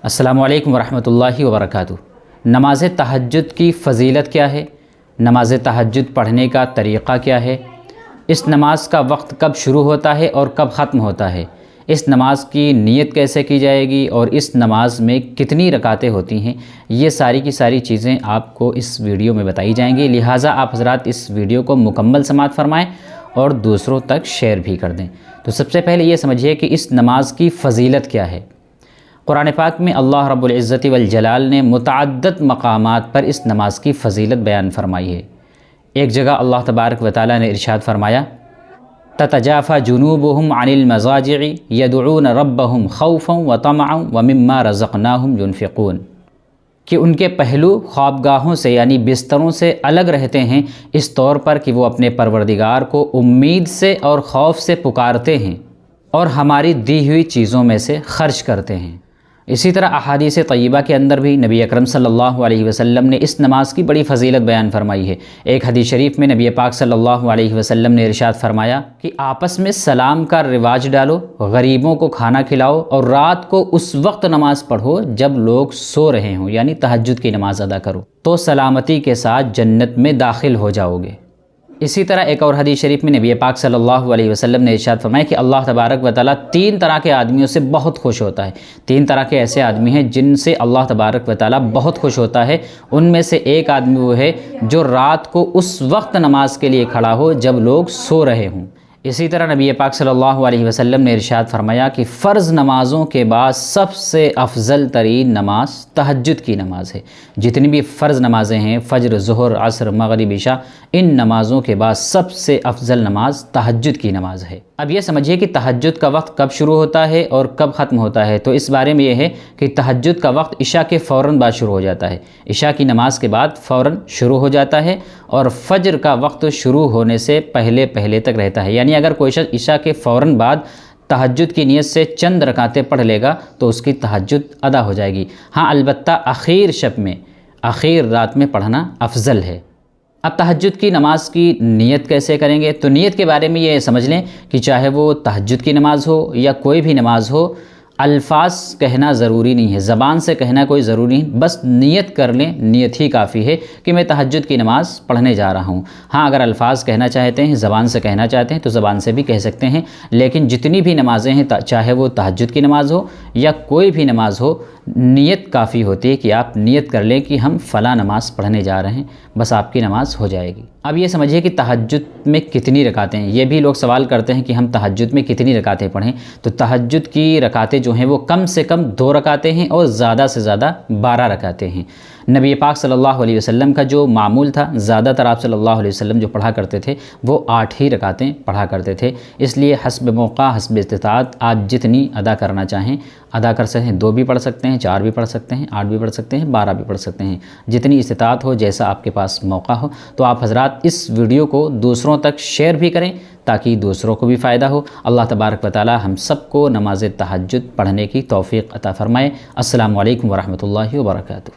السلام علیکم ورحمۃ اللہ وبرکاتہ۔ نماز تہجد کی فضیلت کیا ہے؟ نماز تہجد پڑھنے کا طریقہ کیا ہے؟ اس نماز کا وقت کب شروع ہوتا ہے اور کب ختم ہوتا ہے؟ اس نماز کی نیت کیسے کی جائے گی اور اس نماز میں کتنی رکعتیں ہوتی ہیں؟ یہ ساری کی ساری چیزیں آپ کو اس ویڈیو میں بتائی جائیں گی، لہٰذا آپ حضرات اس ویڈیو کو مکمل سماعت فرمائیں اور دوسروں تک شیئر بھی کر دیں۔ تو سب سے پہلے یہ سمجھیے کہ اس نماز کی فضیلت کیا ہے۔ قرآن پاک میں اللہ رب العزت والجلال نے متعدد مقامات پر اس نماز کی فضیلت بیان فرمائی ہے۔ ایک جگہ اللہ تبارک و تعالیٰ نے ارشاد فرمایا، تتجافى جنوبهم عن المضاجع يدعون ربهم خوفا وطمعا ومما رزقناهم ينفقون، کہ ان کے پہلو خوابگاہوں سے یعنی بستروں سے الگ رہتے ہیں، اس طور پر کہ وہ اپنے پروردگار کو امید سے اور خوف سے پکارتے ہیں اور ہماری دی ہوئی چیزوں میں سے خرچ کرتے ہیں۔ اسی طرح احادیث طیبہ کے اندر بھی نبی اکرم صلی اللہ علیہ وسلم نے اس نماز کی بڑی فضیلت بیان فرمائی ہے۔ ایک حدیث شریف میں نبی پاک صلی اللہ علیہ وسلم نے ارشاد فرمایا کہ آپس میں سلام کا رواج ڈالو، غریبوں کو کھانا کھلاؤ اور رات کو اس وقت نماز پڑھو جب لوگ سو رہے ہوں، یعنی تہجد کی نماز ادا کرو، تو سلامتی کے ساتھ جنت میں داخل ہو جاؤ گے۔ اسی طرح ایک اور حدیث شریف میں نبی پاک صلی اللہ علیہ وسلم نے ارشاد فرمایا کہ اللہ تبارک و تعالیٰ 3 طرح کے آدمیوں سے بہت خوش ہوتا ہے۔ 3 طرح کے ایسے آدمی ہیں جن سے اللہ تبارک و تعالیٰ بہت خوش ہوتا ہے۔ ان میں سے ایک آدمی وہ ہے جو رات کو اس وقت نماز کے لیے کھڑا ہو جب لوگ سو رہے ہوں۔ اسی طرح نبی پاک صلی اللہ علیہ وسلم نے ارشاد فرمایا کہ فرض نمازوں کے بعد سب سے افضل ترین نماز تہجد کی نماز ہے۔ جتنی بھی فرض نمازیں ہیں، فجر، ظہر، عصر، مغرب، عشاء، ان نمازوں کے بعد سب سے افضل نماز تہجد کی نماز ہے۔ اب یہ سمجھیے کہ تہجد کا وقت کب شروع ہوتا ہے اور کب ختم ہوتا ہے۔ تو اس بارے میں یہ ہے کہ تہجد کا وقت عشاء کے فوراً بعد شروع ہو جاتا ہے، عشاء کی نماز کے بعد فوراً شروع ہو جاتا ہے، اور فجر کا وقت شروع ہونے سے پہلے تک رہتا ہے۔ یعنی اگر کوئی شخص عشاء کے فوراً بعد تہجد کی نیت سے چند رکعتیں پڑھ لے گا تو اس کی تہجد ادا ہو جائے گی۔ ہاں البتہ آخر شب میں، آخر رات میں پڑھنا افضل ہے۔ اب تہجد کی نماز کی نیت کیسے کریں گے؟ تو نیت کے بارے میں یہ سمجھ لیں کہ چاہے وہ تہجد کی نماز ہو یا کوئی بھی نماز ہو، الفاظ کہنا ضروری نہیں ہے، زبان سے کہنا کوئی ضروری نہیں، بس نیت کر لیں، نیت ہی کافی ہے کہ میں تہجد کی نماز پڑھنے جا رہا ہوں۔ ہاں اگر الفاظ کہنا چاہتے ہیں، زبان سے کہنا چاہتے ہیں تو زبان سے بھی کہہ سکتے ہیں، لیکن جتنی بھی نمازیں ہیں، چاہے وہ تہجد کی نماز ہو یا کوئی بھی نماز ہو، نیت کافی ہوتی ہے کہ آپ نیت کر لیں کہ ہم فلاں نماز پڑھنے جا رہے ہیں، بس آپ کی نماز ہو جائے گی۔ اب یہ سمجھیے کہ تہجد میں کتنی رکعتیں ہیں۔ یہ بھی لوگ سوال کرتے ہیں کہ ہم تہجد میں کتنی رکعتیں پڑھیں۔ تو تہجد کی رکعتیں جو ہیں وہ کم سے کم 2 رکعتیں ہیں اور زیادہ سے زیادہ 12 رکعتیں ہیں۔ نبی پاک صلی اللہ علیہ وسلم کا جو معمول تھا، زیادہ تر آپ صلی اللہ علیہ وسلم جو پڑھا کرتے تھے وہ 8 ہی رکعتیں پڑھا کرتے تھے۔ اس لیے حسب موقع، حسب استطاعت آپ جتنی ادا کرنا چاہیں ادا کر سکتے ہیں۔ 2 بھی پڑھ سکتے ہیں، 4 بھی پڑھ سکتے ہیں، 8 بھی پڑھ سکتے ہیں، 12 بھی پڑھ سکتے ہیں، جتنی استطاعت ہو، جیسا آپ کے پاس موقع ہو۔ تو آپ حضرات اس ویڈیو کو دوسروں تک شیئر بھی کریں تاکہ دوسروں کو بھی فائدہ ہو۔ اللہ تبارک و تعالی ہم سب کو نماز تہجد پڑھنے کی توفیق عطا فرمائے۔ السلام علیکم ورحمۃ اللہ وبرکاتہ۔